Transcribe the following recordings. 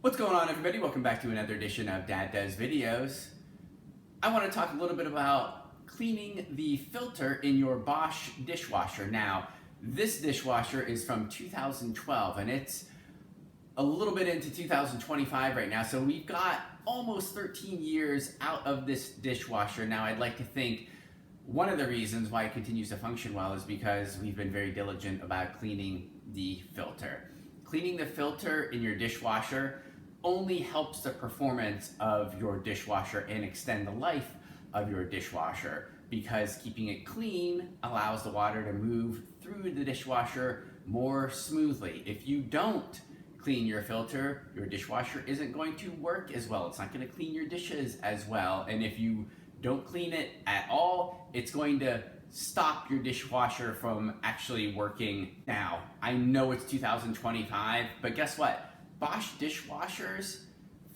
What's going on, everybody? Welcome back to another edition of Dad Does Videos. I want to talk a little bit about cleaning the filter in your Bosch dishwasher. Now, this dishwasher is from 2012 and it's a little bit into 2025 right now, so we've got almost 13 years out of this dishwasher. Now, I'd like to think one of the reasons why it continues to function well is because we've been very diligent about cleaning the filter. Cleaning the filter in your dishwasher only helps the performance of your dishwasher and extend the life of your dishwasher, because keeping it clean allows the water to move through the dishwasher more smoothly. If you don't clean your filter, your dishwasher isn't going to work as well. It's not going to clean your dishes as well. And if you don't clean it at all, it's going to stop your dishwasher from actually working. Now, I know it's 2025, but guess what? Bosch dishwashers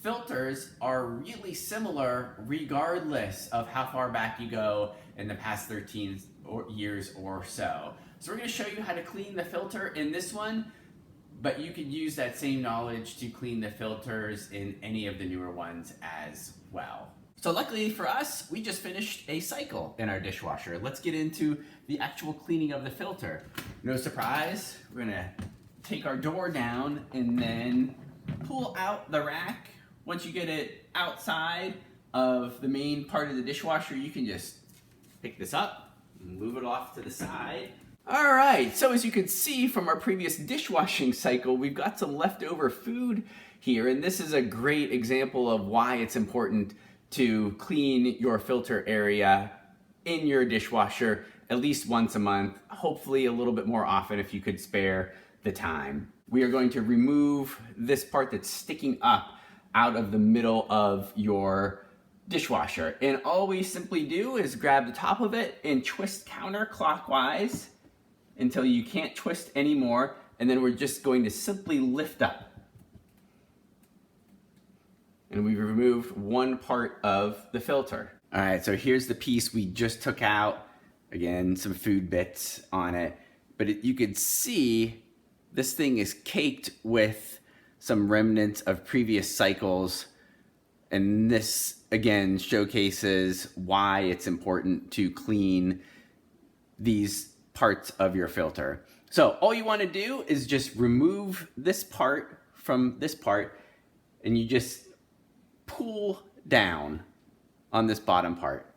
filters are really similar regardless of how far back you go in the past 13 years or so. So we're going to show you how to clean the filter in this one, but you could use that same knowledge to clean the filters in any of the newer ones as well. So luckily for us, we just finished a cycle in our dishwasher. Let's get into the actual cleaning of the filter. No surprise, we're gonna take our door down and then pull out the rack. Once you get it outside of the main part of the dishwasher, you can just pick this up and move it off to the side. All right, so as you can see from our previous dishwashing cycle, we've got some leftover food here, and this is a great example of why it's important to clean your filter area in your dishwasher at least once a month, hopefully a little bit more often if you could spare the time. We are going to remove this part that's sticking up out of the middle of your dishwasher. And all we simply do is grab the top of it and twist counterclockwise until you can't twist anymore, and then we're just going to simply lift up. And we've removed one part of the filter. All right, so here's the piece we just took out. Again, some food bits on it, but you could see this thing is caked with some remnants of previous cycles. And this, again, showcases why it's important to clean these parts of your filter. So all you want to do is just remove this part from this part, and you just pull down on this bottom part.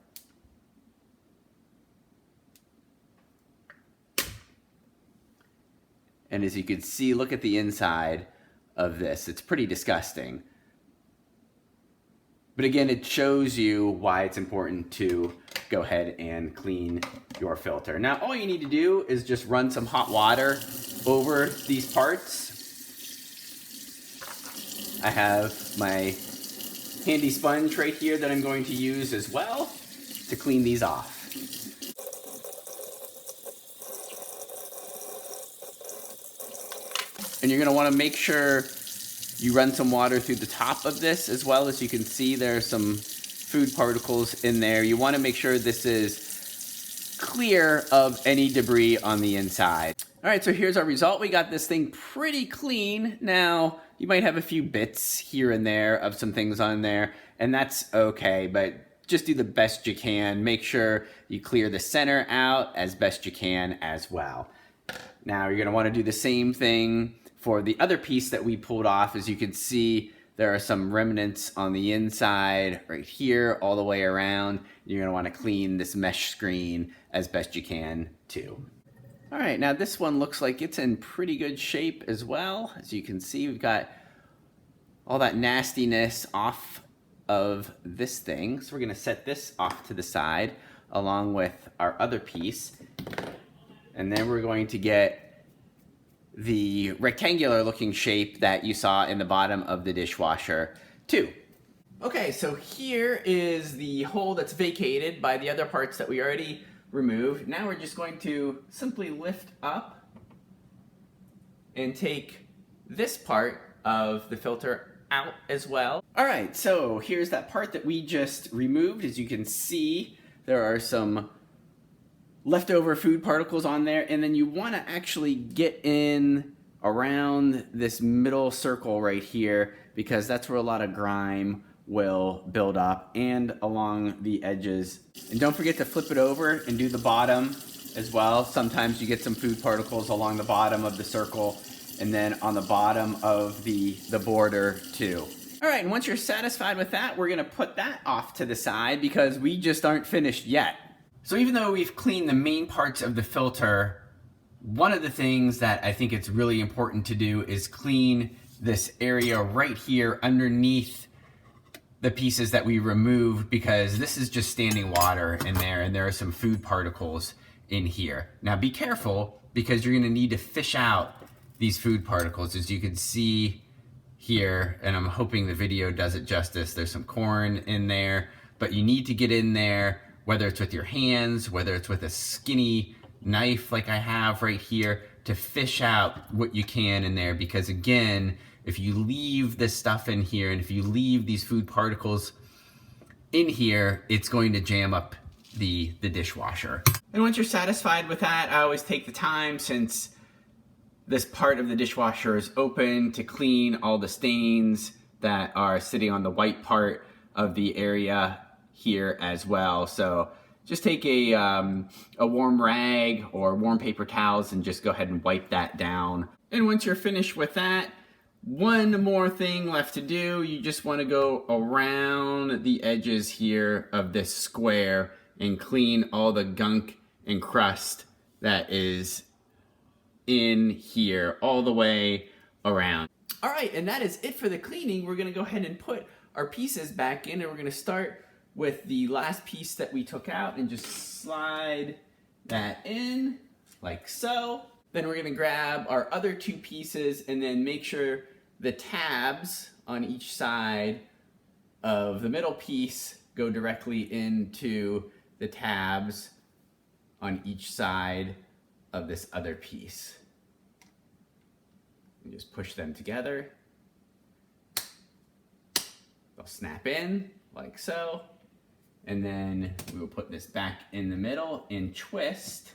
And as you can see, look at the inside of this. It's pretty disgusting. But again, it shows you why it's important to go ahead and clean your filter. Now, all you need to do is just run some hot water over these parts. I have my handy sponge right here that I'm going to use as well to clean these off. And you're going to want to make sure you run some water through the top of this as well. As you can see, there are some food particles in there. You want to make sure this is clear of any debris on the inside. All right, so here's our result. We got this thing pretty clean. Now, you might have a few bits here and there of some things on there, and that's okay, but just do the best you can. Make sure you clear the center out as best you can as well. Now, you're going to want to do the same thing for the other piece that we pulled off. As you can see, there are some remnants on the inside right here all the way around. You're going to want to clean this mesh screen as best you can too. All right, now this one looks like it's in pretty good shape as well. As you can see, we've got all that nastiness off of this thing. So we're going to set this off to the side along with our other piece. And then we're going to get the rectangular looking shape that you saw in the bottom of the dishwasher too. Okay, so here is the hole that's vacated by the other parts that we already removed. Now we're just going to simply lift up and take this part of the filter out as well. All right, so here's that part that we just removed. As you can see, there are some leftover food particles on there, and then you want to actually get in around this middle circle right here because that's where a lot of grime will build up, and along the edges. And don't forget to flip it over and do the bottom as well. Sometimes you get some food particles along the bottom of the circle and then on the bottom of the border too. All right, and once you're satisfied with that, we're gonna put that off to the side because we just aren't finished yet. So even though we've cleaned the main parts of the filter, one of the things that I think it's really important to do is clean this area right here underneath the pieces that we removed, because this is just standing water in there and there are some food particles in here. Now be careful, because you're gonna need to fish out these food particles. As you can see here, and I'm hoping the video does it justice, there's some corn in there, but you need to get in there, whether it's with your hands, whether it's with a skinny knife like I have right here, to fish out what you can in there, because again, if you leave this stuff in here and if you leave these food particles in here, it's going to jam up the dishwasher. And once you're satisfied with that, I always take the time, since this part of the dishwasher is open, to clean all the stains that are sitting on the white part of the area here as well. So just take a warm rag or warm paper towels and just go ahead and wipe that down. And once you're finished with that, one more thing left to do. You just want to go around the edges here of this square and clean all the gunk and crust that is in here all the way around. All right, and that is it for the cleaning. We're gonna go ahead and put our pieces back in, and we're gonna start with the last piece that we took out and just slide that in like so. Then we're gonna grab our other two pieces and then make sure the tabs on each side of the middle piece go directly into the tabs on each side of this other piece. And just push them together. They'll snap in like so. And then we will put this back in the middle and twist,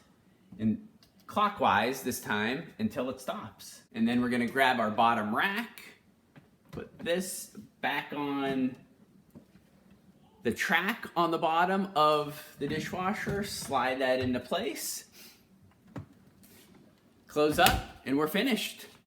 and clockwise this time, until it stops. And then we're gonna grab our bottom rack, put this back on the track on the bottom of the dishwasher, slide that into place, close up, and we're finished.